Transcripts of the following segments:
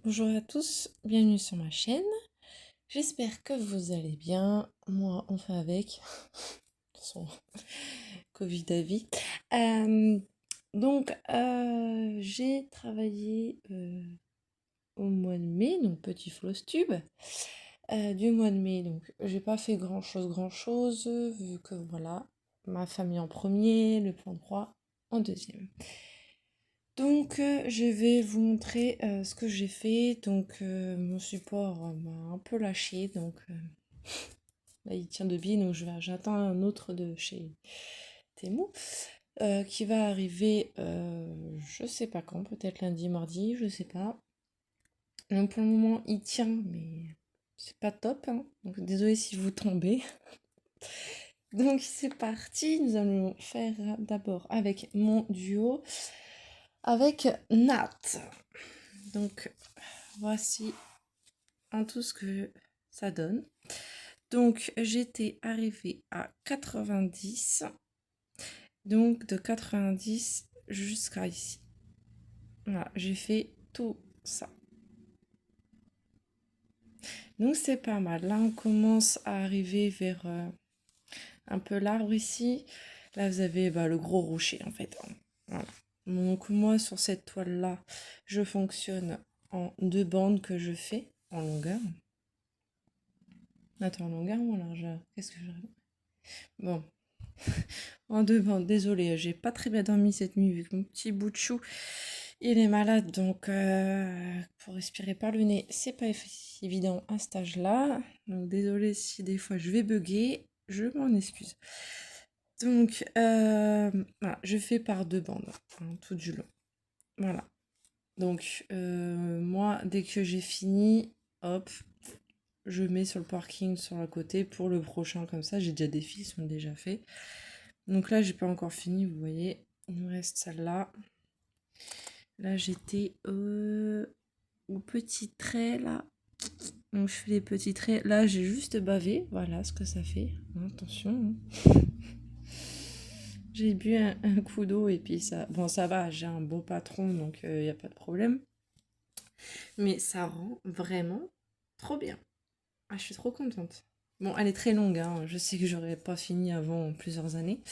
Bonjour à tous, bienvenue sur ma chaîne. J'espère que vous allez bien. Moi, on fait avec son Covid à vie. J'ai travaillé au mois de mai, donc petit floss tube. Du mois de mai, donc j'ai pas fait grand chose, vu que voilà, ma famille en premier, le plan 3 en deuxième. Donc, je vais vous montrer ce que j'ai fait. Donc, mon support m'a un peu lâché. Donc, là, il tient debout. Donc, j'attends un autre de chez Temu qui va arriver, je sais pas quand, peut-être lundi, mardi, je sais pas. Donc, pour le moment, il tient, mais c'est pas top, hein. Donc, désolé si vous tombez. Donc, c'est parti. Nous allons faire d'abord avec mon duo, avec Nat. Donc, voici en tout ce que ça donne. Donc, j'étais arrivée à 90. Donc, de 90 jusqu'à ici. Voilà, j'ai fait tout ça. Donc, c'est pas mal. Là, on commence à arriver vers un peu l'arbre ici. Là, vous avez le gros rocher, en fait. Voilà. Donc, moi, sur cette toile-là, je fonctionne en 2 bandes que je fais en longueur. Attends, en longueur ou en largeur? Qu'est-ce que je... Bon. En 2 bandes, désolée, j'ai pas très bien dormi cette nuit vu que mon petit bout de chou, il est malade. Donc, pour respirer par le nez, c'est pas évident à cet âge-là. Donc, désolée si des fois je vais bugger, je m'en excuse. Donc, voilà, je fais par 2 bandes, hein, tout du long. Voilà. Donc, moi, dès que j'ai fini, hop, je mets sur le parking sur le côté pour le prochain, comme ça, j'ai déjà des fils, sont déjà faits. Donc là, j'ai pas encore fini, vous voyez, il me reste celle-là. Là, j'étais au petit trait, là. Donc, je fais les petits traits. Là, j'ai juste bavé, voilà ce que ça fait. Attention, hein. J'ai bu un coup d'eau et puis ça... Bon, ça va, j'ai un beau patron, donc il n'y a pas de problème. Mais ça rend vraiment trop bien. Ah, je suis trop contente. Bon, elle est très longue, hein. Je sais que j'aurais pas fini avant plusieurs années.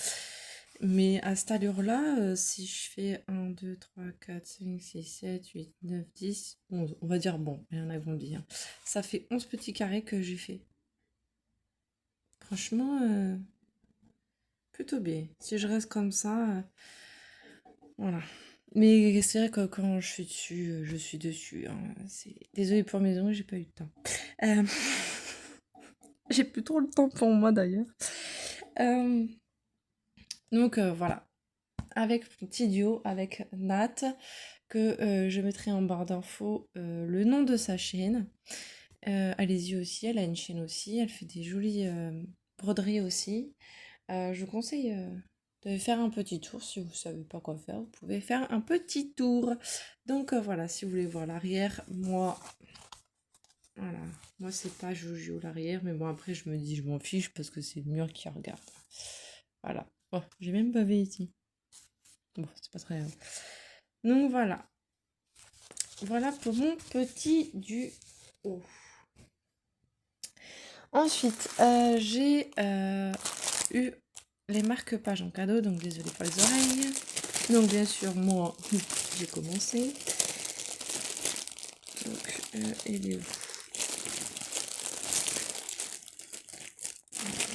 Mais à cette allure-là, si je fais 1, 2, 3, 4, 5, 6, 7, 8, 9, 10, 11, on va dire, bon, rien agrandi, hein. Ça fait 11 petits carrés que j'ai fait. Franchement, plutôt bien. Si je reste comme ça, voilà. Mais c'est vrai que quand je suis dessus, hein. Désolée pour mes ongles, j'ai pas eu de temps. Euh, J'ai plus trop le temps pour moi d'ailleurs. Donc voilà. Avec mon petit duo, avec Nat, que je mettrai en barre d'infos le nom de sa chaîne. Allez-y aussi, elle a une chaîne aussi, elle fait des jolies broderies aussi. Je vous conseille de faire un petit tour si vous ne savez pas quoi faire. Vous pouvez faire un petit tour. Donc voilà, si vous voulez voir l'arrière, moi, voilà, moi c'est pas Jojo l'arrière, mais bon après je me dis je m'en fiche parce que c'est le mur qui regarde. Voilà. Oh, j'ai même bavé ici. Bon, c'est pas très grave. Donc voilà. Voilà pour mon petit duo. Ensuite, j'ai eu les marque-pages en cadeau, donc désolé pour les oreilles. Donc bien sûr, moi, j'ai commencé. Donc, il est où?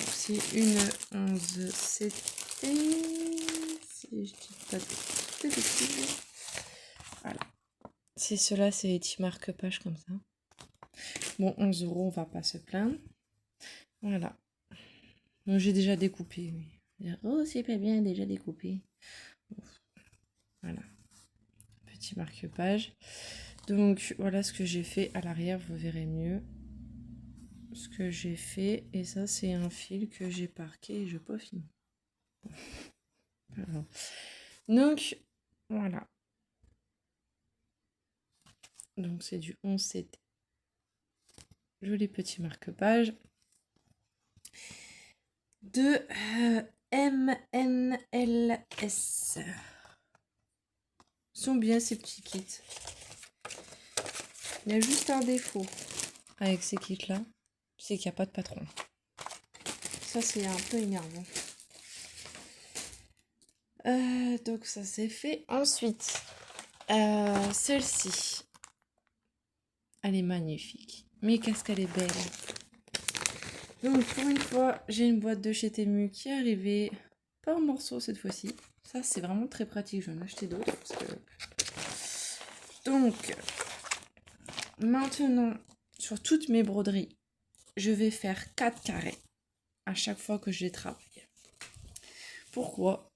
C'est une 11 CT. Si je dis pas de bêtises. Voilà. C'est cela, c'est les petits marque-pages comme ça. Bon, 11 €, on va pas se plaindre. Voilà. Donc j'ai déjà découpé. Oh, c'est pas bien, déjà découpé. Voilà. Petit marque-page. Donc voilà ce que j'ai fait à l'arrière, vous verrez mieux ce que j'ai fait. Et ça, c'est un fil que j'ai parqué et je peaufine. Voilà. Donc voilà. Donc c'est du 11 CT. Joli petit marque-page. De MNLS. Sont bien ces petits kits. Il y a juste un défaut avec ces kits-là, c'est qu'il n'y a pas de patron. Ça, c'est un peu énervant. Donc, ça, c'est fait. Ensuite, celle-ci. Elle est magnifique. Mais qu'est-ce qu'elle est belle. Donc, pour une fois, j'ai une boîte de chez Temu qui est arrivée. Pas en morceaux cette fois-ci. Ça, c'est vraiment très pratique. Je vais en acheter d'autres. Donc, maintenant, sur toutes mes broderies, je vais faire 4 carrés à chaque fois que je les travaille. Pourquoi?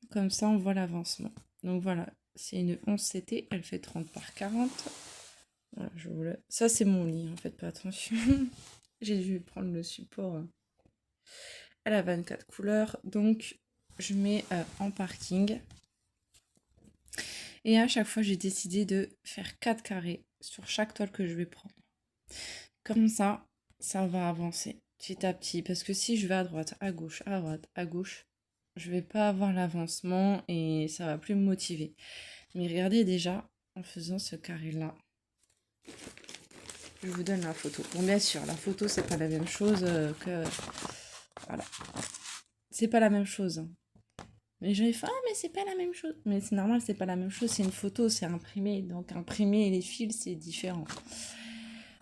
Comme ça, on voit l'avancement. Donc voilà, c'est une 11 CT, elle fait 30 par 40. Voilà, ça, c'est mon lit, en fait, pas attention. J'ai dû prendre le support. Elle a 24 couleurs, donc je mets en parking. Et à chaque fois, j'ai décidé de faire 4 carrés sur chaque toile que je vais prendre. Comme ça, ça va avancer petit à petit. Parce que si je vais à droite, à gauche, à droite, à gauche, je vais pas avoir l'avancement et ça va plus me motiver. Mais regardez déjà, en faisant ce carré-là, je vous donne la photo. Bon, bien sûr, la photo, c'est pas la même chose que... Voilà. C'est pas la même chose. Hein. Les gens, ils font, ah, mais c'est pas la même chose. Mais c'est normal, c'est pas la même chose. C'est une photo, c'est imprimé. Donc, imprimer les fils, c'est différent.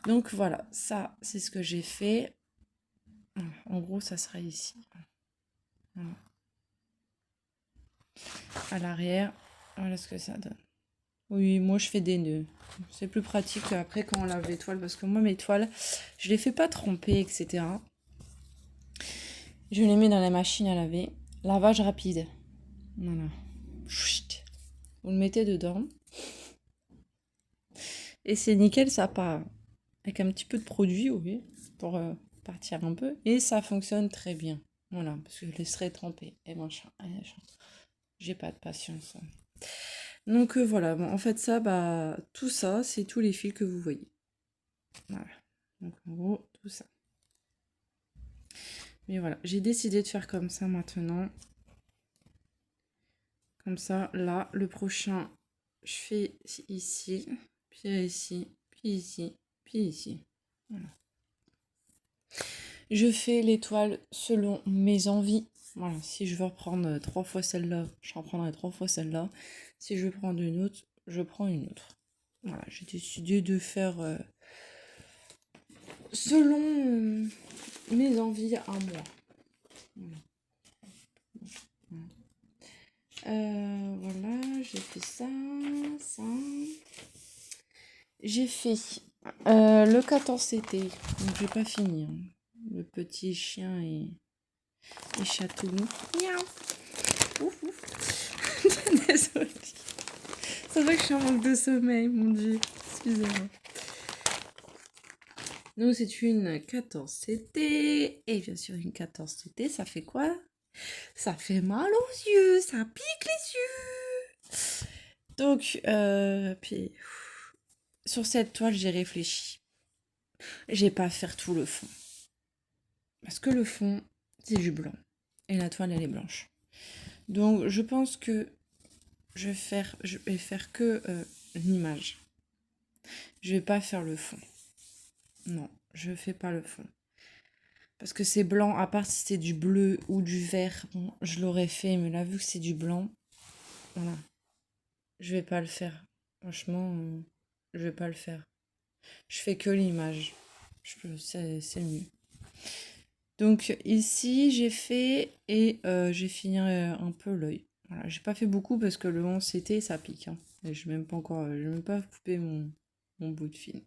Donc, voilà. Ça, c'est ce que j'ai fait. En gros, ça sera ici. Voilà. À l'arrière, voilà ce que ça donne. Oui, moi, je fais des nœuds. C'est plus pratique après quand on lave les toiles. Parce que moi, mes toiles, je les fais pas tremper, etc. Je les mets dans la machine à laver. Lavage rapide. Voilà. Chut. Vous le mettez dedans. Et c'est nickel, ça part. Avec un petit peu de produit, oui, pour partir un peu. Et ça fonctionne très bien. Voilà, parce que je laisserai tremper. Et machin. J'ai pas de patience. Donc voilà, bon, en fait ça, bah tout ça, c'est tous les fils que vous voyez. Voilà. Donc en gros, tout ça. Mais voilà, j'ai décidé de faire comme ça maintenant. Comme ça, là, le prochain, je fais ici, puis ici, puis ici, puis ici. Voilà. Je fais l'étoile selon mes envies. Voilà, si je veux reprendre 3 fois celle-là, je reprendrai 3 fois celle-là. Si je veux prendre une autre, je prends une autre. Voilà, j'ai décidé de faire selon mes envies à moi. Voilà, j'ai fait ça. J'ai fait le 14 CT, donc j'ai pas fini. Hein. Le petit chien et chatouille. Miaou. Ouf, ouf. Désolée. C'est vrai que je suis en manque de sommeil, mon dieu. Excusez-moi. Donc c'est une 14 CT. Et bien sûr, une 14 CT, ça fait quoi? Ça fait mal aux yeux, ça pique les yeux. Donc, puis, sur cette toile, j'ai réfléchi. J'ai pas à faire tout le fond. Parce que le fond, c'est du blanc. Et la toile, elle est blanche. Donc, je pense que je vais faire que l'image. Je vais pas faire le fond. Non, je fais pas le fond. Parce que c'est blanc, à part si c'était du bleu ou du vert, bon, je l'aurais fait. Mais là, vu que c'est du blanc, voilà. Je vais pas le faire. Franchement, je vais pas le faire. Je fais que l'image. C'est mieux. Donc ici, j'ai fait et j'ai fini un peu l'œil. Voilà, j'ai pas fait beaucoup parce que le 11 CT, ça pique. Hein. Et je n'ai même pas encore, je même pas coupé mon bout de fil.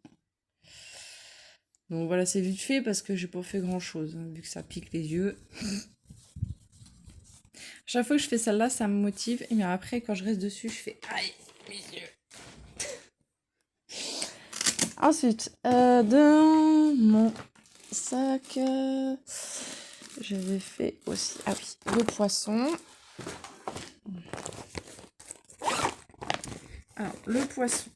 Donc voilà, c'est vite fait parce que j'ai pas fait grand chose, hein, vu que ça pique les yeux. Chaque fois que je fais celle-là, ça me motive. Et bien après, quand je reste dessus, je fais aïe, mes yeux. Ensuite, dans mon sac, j'avais fait aussi, ah oui, le poisson. Alors, le poisson.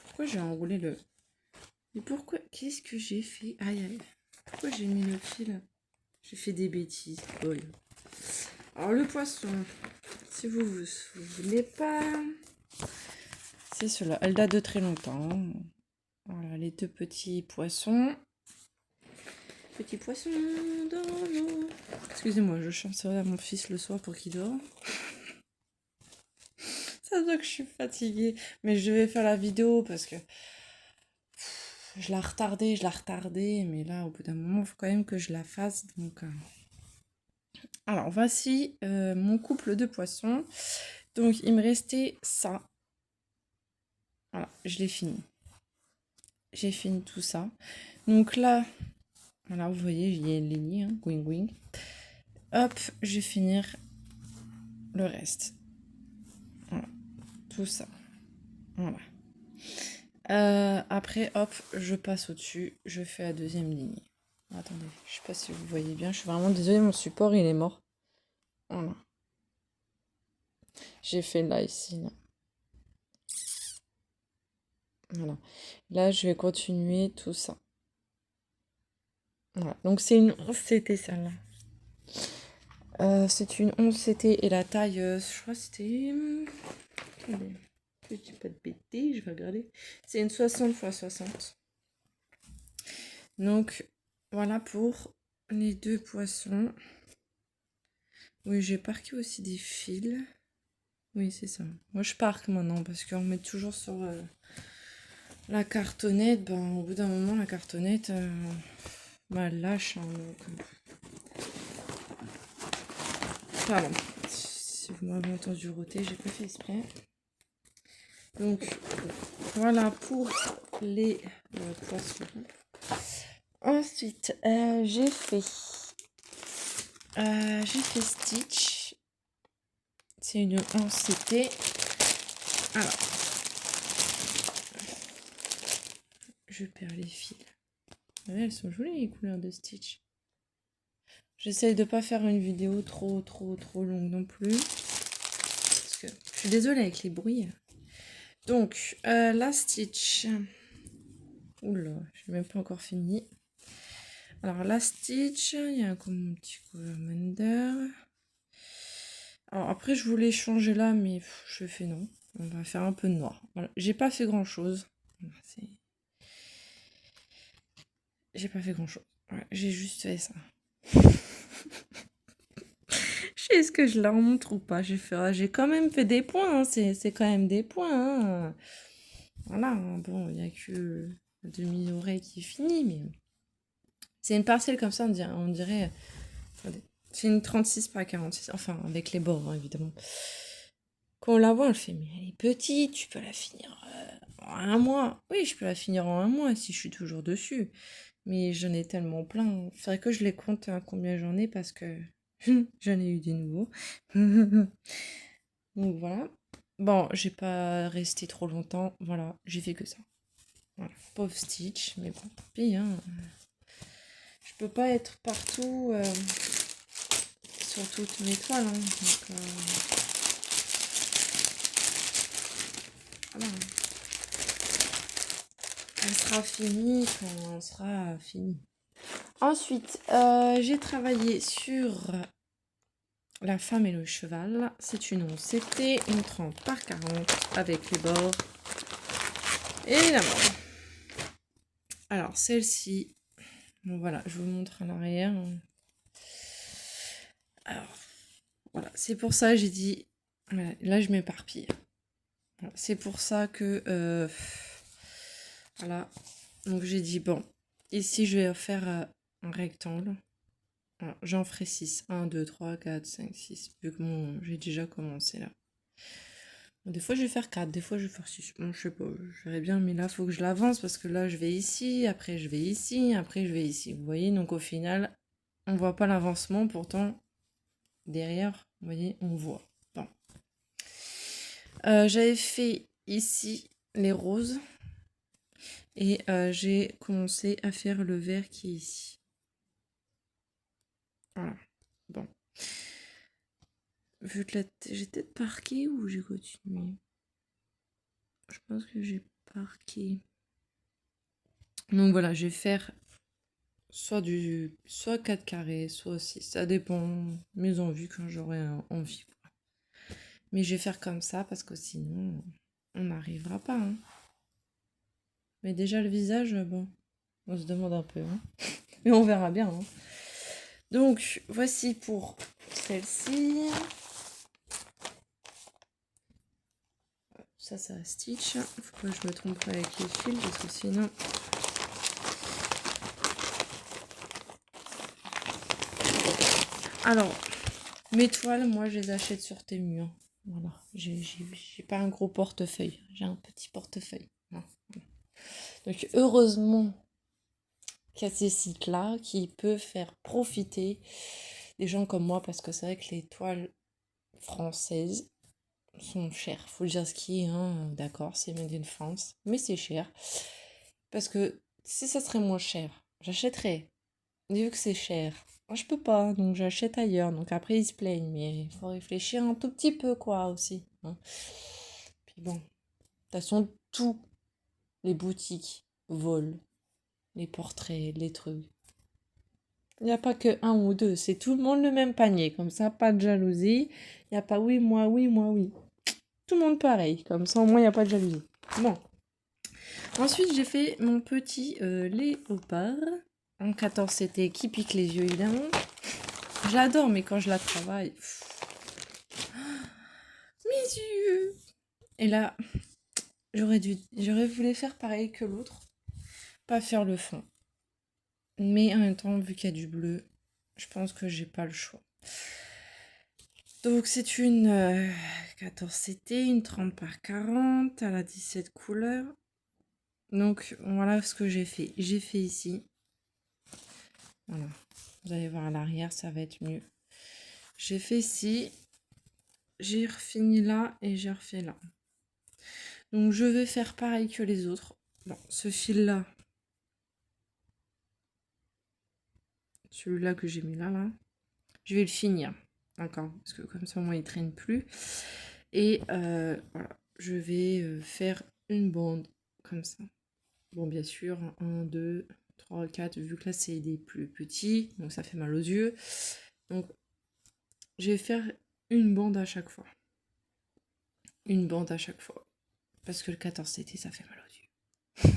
Pourquoi j'ai enroulé le... Mais pourquoi... Qu'est-ce que j'ai fait? Aïe, aïe. Pourquoi j'ai mis le fil? J'ai fait des bêtises. Oh, alors, le poisson, si vous voulez pas... C'est cela. Elle date de très longtemps. Voilà, les deux petits poissons. Petits poissons dans l'eau. Excusez-moi, je chante ça à mon fils le soir pour qu'il dort. Ça se voit que je suis fatiguée. Mais je vais faire la vidéo parce que je la retardais. Mais là, au bout d'un moment, il faut quand même que je la fasse. Donc, alors, voici mon couple de poissons. Donc, il me restait ça. Voilà, je l'ai fini. J'ai fini tout ça. Donc là, voilà, vous voyez, il y a une ligne, hein, wing wing. Hop, je vais finir le reste. Voilà, tout ça. Voilà. Après, hop, je passe au-dessus, je fais la deuxième ligne. Attendez, je sais pas si vous voyez bien, je suis vraiment désolée, mon support il est mort. Voilà. J'ai fait là, ici, là. Voilà. Là, je vais continuer tout ça. Voilà. Donc, c'est une 11 CT, celle-là. C'est une 11 CT et la taille, je crois que c'était... Attendez, que je dis pas de bêtises, je vais regarder. C'est une 60 x 60. Donc, voilà pour les deux poissons. Oui, j'ai parqué aussi des fils. Oui, c'est ça. Moi, je parque maintenant parce qu'on met toujours sur la cartonnette. Ben, au bout d'un moment, la cartonnette, elle lâche. Hein, donc, pardon. Si vous m'avez entendu rôter, j'ai pas fait exprès. Donc, voilà pour les poissons. Ensuite, j'ai fait Stitch. C'est une 11 CT. Alors, je perds les fils. Ouais, elles sont jolies les couleurs de Stitch. J'essaye de pas faire une vidéo trop longue non plus. Parce que je suis désolée avec les bruits. Donc, la Stitch. Oula, je n'ai même pas encore fini. Alors, la Stitch, il y a un petit Colormender. Alors, après, je voulais changer là, mais je fais non. On va faire un peu de noir. Voilà. J'ai pas fait grand chose. J'ai pas fait grand chose. Ouais, j'ai juste fait ça. Je sais ce que je leur montre ou pas. J'ai quand même fait des points. Hein. C'est quand même des points. Hein. Voilà. Bon, il n'y a que la demi-oreille qui est finie, mais c'est une parcelle comme ça, on dirait. Attendez. C'est une 36 par 46. Enfin, avec les bords, hein, évidemment. Quand on la voit, on le fait, mais elle est petite, tu peux la finir en un mois. Oui, je peux la finir en un mois si je suis toujours dessus. Mais j'en ai tellement plein. Il faudrait que je les compte hein, combien j'en ai parce que j'en ai eu des nouveaux. Donc voilà. Bon, j'ai pas resté trop longtemps. Voilà, j'ai fait que ça. Voilà. Pauvre Stitch, mais bon, tant pis. Hein. Je peux pas être partout sur toutes mes toiles. Hein. Donc, voilà. Elle sera finie quand elle sera finie. Ensuite, j'ai travaillé sur La femme et le cheval. C'est une 11. C'était une 30 par 40 avec les bords. Évidemment. Alors, celle-ci. Bon, voilà, je vous montre à l'arrière. Alors, voilà, c'est pour ça j'ai dit... Voilà, là, je m'éparpille. Voilà, c'est pour ça que... voilà. Donc, j'ai dit, bon, ici, je vais faire un rectangle. Alors, j'en ferai 6. 1, 2, 3, 4, 5, 6. Vu que j'ai déjà commencé là. Des fois, je vais faire 4, des fois, je vais faire 6. Bon, je sais pas, je verrai bien, mais là, il faut que je l'avance parce que là, je vais ici, après, je vais ici, après, je vais ici. Vous voyez, donc au final, on voit pas l'avancement, pourtant, derrière, vous voyez, on voit. Bon. J'avais fait ici les roses et j'ai commencé à faire le vert qui est ici. Voilà. Bon. Vu que j'ai peut-être parqué ou j'ai continué. Je pense que j'ai parqué. Donc voilà, je vais faire soit 4 carrés, soit 6. Ça dépend de mes envies quand j'aurai envie. Mais je vais faire comme ça parce que sinon... on n'arrivera pas. Hein. Mais déjà, le visage, bon, on se demande un peu. Hein. Mais on verra bien. Hein. Donc, voici pour celle-ci. Ça stitch. Faut pas que je me trompe avec les fils, parce que sinon... Alors, mes toiles, moi, je les achète sur Temu. Hein. Voilà. J'ai pas un gros portefeuille. J'ai un petit portefeuille. Voilà. Donc, heureusement qu'il y a ces sites-là qui peuvent faire profiter des gens comme moi, parce que c'est vrai que les toiles françaises sont chères. Faut le dire ce qui est, hein. D'accord, c'est made in France, mais c'est cher. Parce que si ça serait moins cher, j'achèterais. Mais vu que c'est cher, moi je peux pas, donc j'achète ailleurs. Donc après ils se plaignent, mais il faut réfléchir un tout petit peu quoi aussi. Hein. Puis bon, de toute façon, tous les boutiques volent les portraits, les trucs. Il n'y a pas que un ou deux, c'est tout le monde le même panier. Comme ça, pas de jalousie. Il n'y a pas oui, moi, oui, moi, oui. Tout le monde pareil. Comme ça, au moins, il n'y a pas de jalousie. Bon. Ensuite, j'ai fait mon petit léopard. En 14 CT qui pique les yeux, évidemment. Je l'adore, mais quand je la travaille... Mes yeux. Et là, j'aurais voulu faire pareil que l'autre. Pas faire le fond. Mais en même temps, vu qu'il y a du bleu, je pense que j'ai pas le choix. Donc c'est une 14 CT, une 30 par 40, elle a 17 couleurs. Donc voilà ce que j'ai fait. J'ai fait ici. Voilà. Vous allez voir à l'arrière, ça va être mieux. J'ai fait ici. J'ai refini là et j'ai refait là. Donc je vais faire pareil que les autres. Bon, ce fil-là. Celui-là que j'ai mis là, je vais le finir. D'accord. Parce que comme ça, au moins, il traîne plus. Et voilà. Je vais faire une bande comme ça. Bon, bien sûr, 1, 2, 3, 4, vu que là, c'est des plus petits, donc ça fait mal aux yeux. Donc, je vais faire une bande à chaque fois. Une bande à chaque fois. Parce que le 14 CT, ça fait mal aux yeux.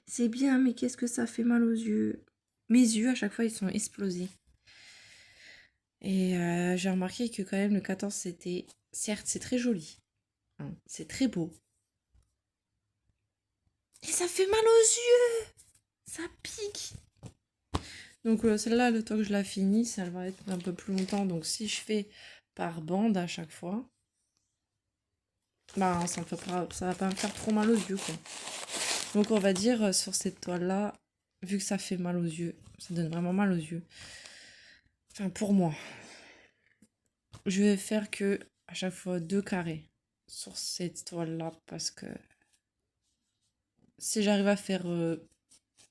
C'est bien, mais qu'est-ce que ça fait mal aux yeux? Mes yeux, à chaque fois, ils sont explosés. Et j'ai remarqué que quand même, le 14 CT, certes, c'est très joli. Hein, c'est très beau. Et ça fait mal aux yeux! Ça pique! Donc celle-là, le temps que je la finisse, elle va être un peu plus longtemps. Donc si je fais par bande à chaque fois, bah ça va pas me faire trop mal aux yeux quoi. Donc on va dire sur cette toile-là, vu que ça fait mal aux yeux, ça donne vraiment mal aux yeux. Enfin pour moi, je vais faire que à chaque fois 2 carrés sur cette toile-là parce que si j'arrive à faire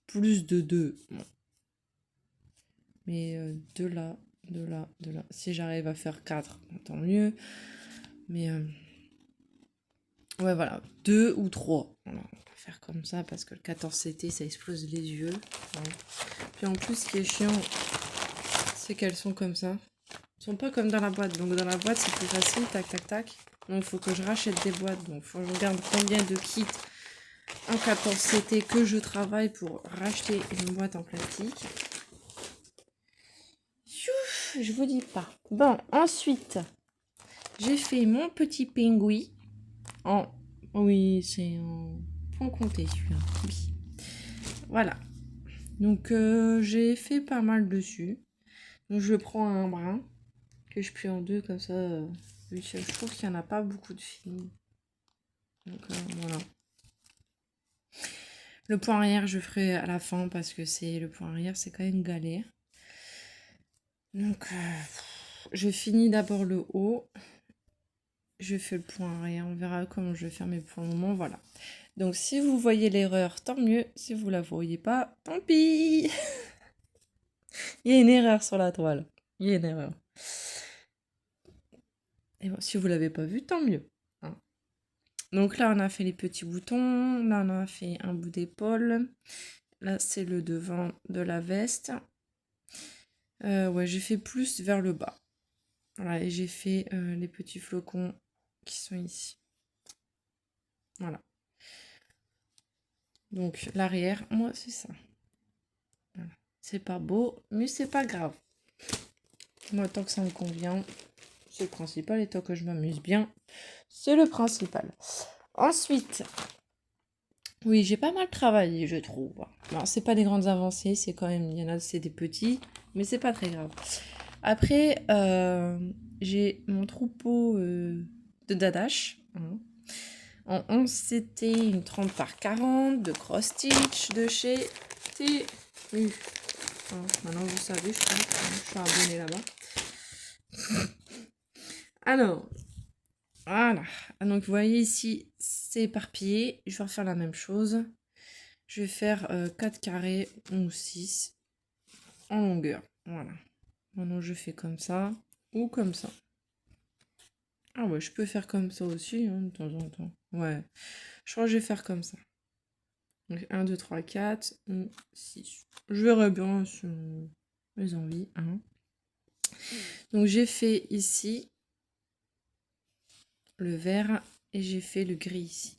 plus de 2, bon. Mais de là, de là, de là. Si j'arrive à faire 4, tant mieux. Mais ouais, voilà, 2 ou 3. Voilà, on va faire comme ça parce que le 14 CT, ça explose les yeux. Hein. Puis en plus, ce qui est chiant, c'est qu'elles sont comme ça. Elles sont pas comme dans la boîte. Donc dans la boîte, c'est plus facile, tac, tac, tac. Donc il faut que je rachète des boîtes. Donc il faut que je regarde combien de kits en 14 CT que je travaille pour racheter une boîte en plastique. Ouf, je vous dis pas. Bon, ensuite, j'ai fait mon petit pingouin en... Oui, c'est en point compté celui-là. Oui. Voilà. Donc j'ai fait pas mal dessus. Donc je prends un brin que je plie en deux comme ça. Je trouve qu'il n'y en a pas beaucoup de films. Donc voilà. Le point arrière je ferai à la fin parce que c'est le point arrière c'est quand même une galère. Donc je finis d'abord le haut. Je fais le point arrière. On verra comment je vais faire, mais pour le moment voilà. Donc si vous voyez l'erreur, tant mieux. Si vous la voyez pas, tant pis. Il y a une erreur sur la toile. Il y a une erreur. Et bon, si vous l'avez pas vu, tant mieux. Hein. Donc là, on a fait les petits boutons. Là, on a fait un bout d'épaule. Là, c'est le devant de la veste. Ouais, j'ai fait plus vers le bas. Voilà, et j'ai fait les petits flocons qui sont ici. Voilà. Donc l'arrière, moi c'est ça. Voilà. C'est pas beau, mais c'est pas grave. Moi tant que ça me convient, c'est le principal. Et tant que je m'amuse bien, c'est le principal. Ensuite, oui, j'ai pas mal travaillé, je trouve. Non, c'est pas des grandes avancées, c'est quand même, il y en a, c'est des petits, mais c'est pas très grave. Après, j'ai mon troupeau de dadash. Hein. En 11, c'était une 30 par 40 de cross stitch de chez TU. Hein, maintenant, vous savez, je pense, hein, je suis abonnée là-bas. Alors, voilà. Donc, vous voyez ici, c'est éparpillé. Je vais refaire la même chose. Je vais faire 4 carrés ou 6 en longueur. Voilà. Maintenant, je fais comme ça ou comme ça. Ah ouais, je peux faire comme ça aussi, hein, de temps en temps. Ouais, je crois que je vais faire comme ça. Donc 1, 2, 3, 4, ou 6. Je verrai bien selon mes envies. Hein. Donc j'ai fait ici le vert et j'ai fait le gris ici.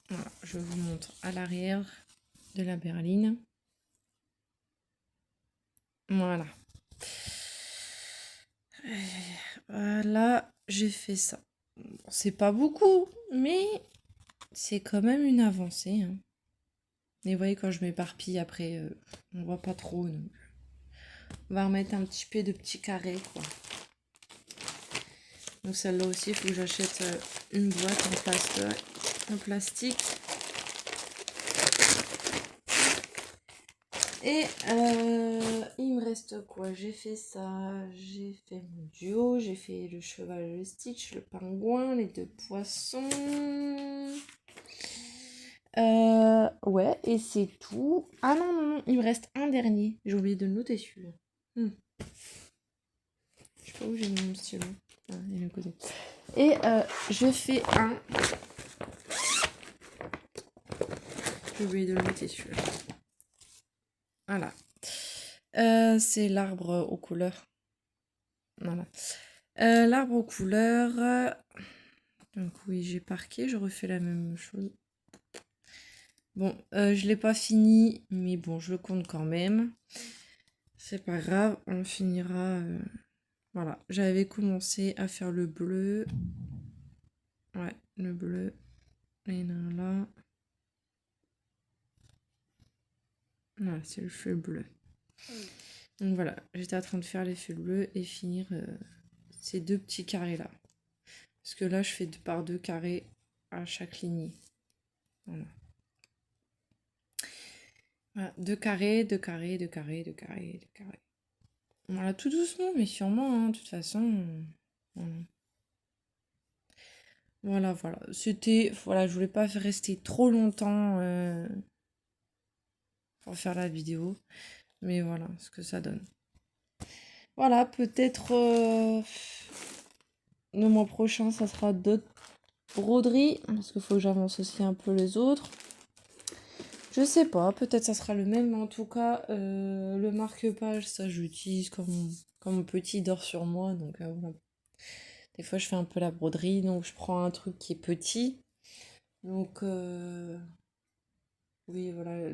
Voilà, je vous montre à l'arrière de la berline. Voilà. Voilà, j'ai fait ça. Bon, c'est pas beaucoup, mais c'est quand même une avancée. Hein. Et vous voyez, quand je m'éparpille après, on voit pas trop. Donc. On va remettre un petit peu de petits carrés, quoi. Donc celle-là aussi, il faut que j'achète une boîte en plastique. Et il me reste quoi? J'ai fait ça, j'ai fait mon duo, j'ai fait le cheval, le Stitch, le pingouin, les deux poissons. Ouais, et c'est tout. Ah non, non, non, il me reste un dernier. J'ai oublié de le noter celui-là. Je sais pas où j'ai mis mon stylo. Ah, il est à côté. Et je fais un. J'ai oublié de le noter celui-là. Voilà. C'est l'arbre aux couleurs. Voilà. L'arbre aux couleurs. Donc oui, j'ai parqué, je refais la même chose. Bon, je l'ai pas fini, mais bon, je le compte quand même. C'est pas grave, on finira. Voilà, j'avais commencé à faire le bleu. Ouais, le bleu. Et là. Voilà, c'est le feu bleu. Donc voilà, j'étais en train de faire les feux bleus et finir ces deux petits carrés là. Parce que là, je fais 2 par 2 carrés à chaque lignée. Voilà. Voilà, 2 carrés, 2 carrés, 2 carrés, 2 carrés, 2 carrés. Voilà, tout doucement, mais sûrement, hein, de toute façon. Voilà. Voilà, voilà. C'était. Voilà, je voulais pas rester trop longtemps pour faire la vidéo. Mais voilà ce que ça donne. Voilà, peut-être le mois prochain, ça sera d'autres broderies. Parce qu'il faut que j'avance aussi un peu les autres. Je sais pas, peut-être ça sera le même. Mais en tout cas, le marque-page, ça j'utilise quand mon petit dort sur moi. Donc voilà. Des fois, je fais un peu la broderie. Donc je prends un truc qui est petit. Donc oui, voilà.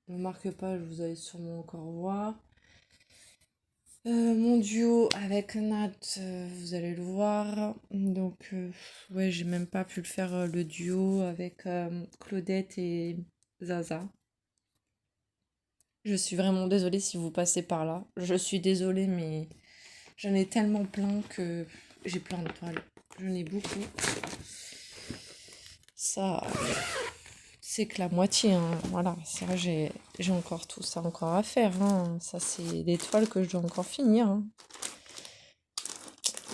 Le marque-page, vous allez sûrement encore voir. Mon duo avec Nat, vous allez le voir. Donc, ouais, j'ai même pas pu le faire le duo avec Claudette et Zaza. Je suis vraiment désolée si vous passez par là. Je suis désolée, mais j'en ai tellement plein que j'ai plein de toiles. J'en ai beaucoup. Ça, c'est que la moitié. Hein. Voilà, c'est vrai, j'ai encore tout ça encore à faire. Hein. Ça, c'est des toiles que je dois encore finir. Hein.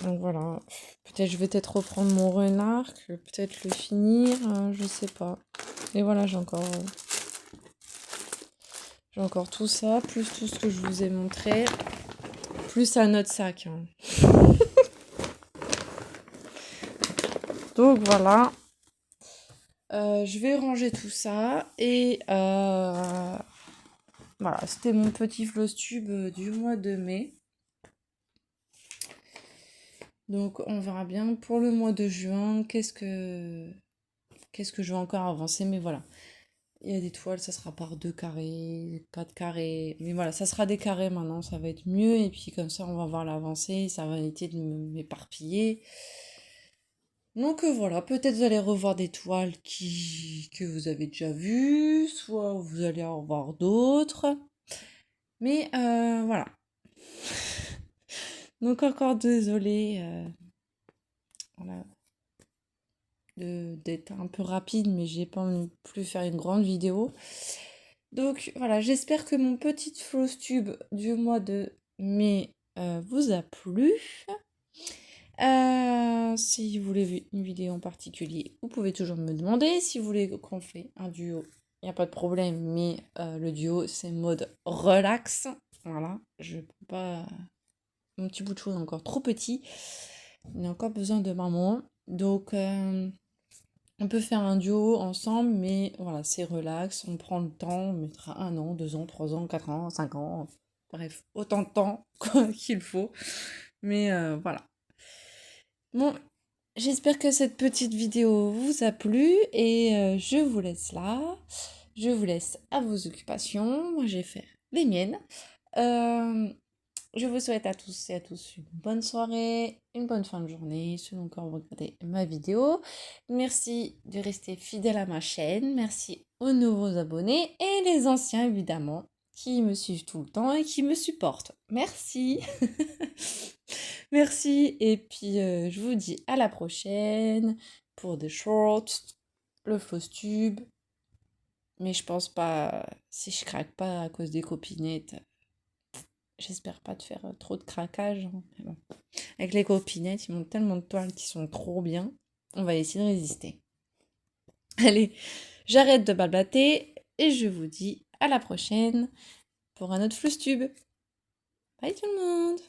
Donc voilà, peut-être je vais peut-être reprendre mon renard, peut-être le finir, je sais pas. Et voilà, j'ai encore tout ça, plus tout ce que je vous ai montré, plus un autre sac. Hein. Donc voilà, je vais ranger tout ça et voilà, c'était mon petit floss tube du mois de mai. Donc on verra bien pour le mois de juin, qu'est-ce que qu'est-ce que je vais encore avancer, mais voilà. Il y a des toiles, ça sera par 2 carrés, 4 carrés. Mais voilà, ça sera des carrés maintenant, ça va être mieux. Et puis comme ça, on va voir l'avancée, ça va éviter de m'éparpiller. Donc voilà, peut-être vous allez revoir des toiles que vous avez déjà vues, soit vous allez en revoir d'autres. Mais voilà. Donc encore désolée voilà, d'être un peu rapide, mais j'ai pas non plus faire une grande vidéo. Donc voilà, j'espère que mon petit floss tube du mois de mai vous a plu. Si vous voulez une vidéo en particulier, vous pouvez toujours me demander. Si vous voulez qu'on fait un duo, il n'y a pas de problème, mais le duo, c'est mode relax. Voilà, je peux pas... Mon petit bout de chou est encore trop petit. Il a encore besoin de maman. Donc, on peut faire un duo ensemble, mais voilà, c'est relax. On prend le temps, on mettra 1 an, 2 ans, 3 ans, 4 ans, 5 ans. Bref, autant de temps qu'il faut. Mais voilà. Bon, j'espère que cette petite vidéo vous a plu et je vous laisse là. Je vous laisse à vos occupations. Moi, j'ai fait les miennes. Je vous souhaite à tous et à tous une bonne soirée, une bonne fin de journée, selon quand vous regardez ma vidéo. Merci de rester fidèle à ma chaîne. Merci aux nouveaux abonnés et les anciens, évidemment, qui me suivent tout le temps et qui me supportent. Merci. Merci. Et puis, je vous dis à la prochaine pour des shorts, le floss tube. Mais je pense pas, si je craque pas à cause des copinettes, j'espère pas de faire trop de craquage. Hein, mais bon. Avec les copinettes, ils montent tellement de toiles qui sont trop bien. On va essayer de résister. Allez, j'arrête de blablater et je vous dis à la prochaine pour un autre floss tube. Bye tout le monde!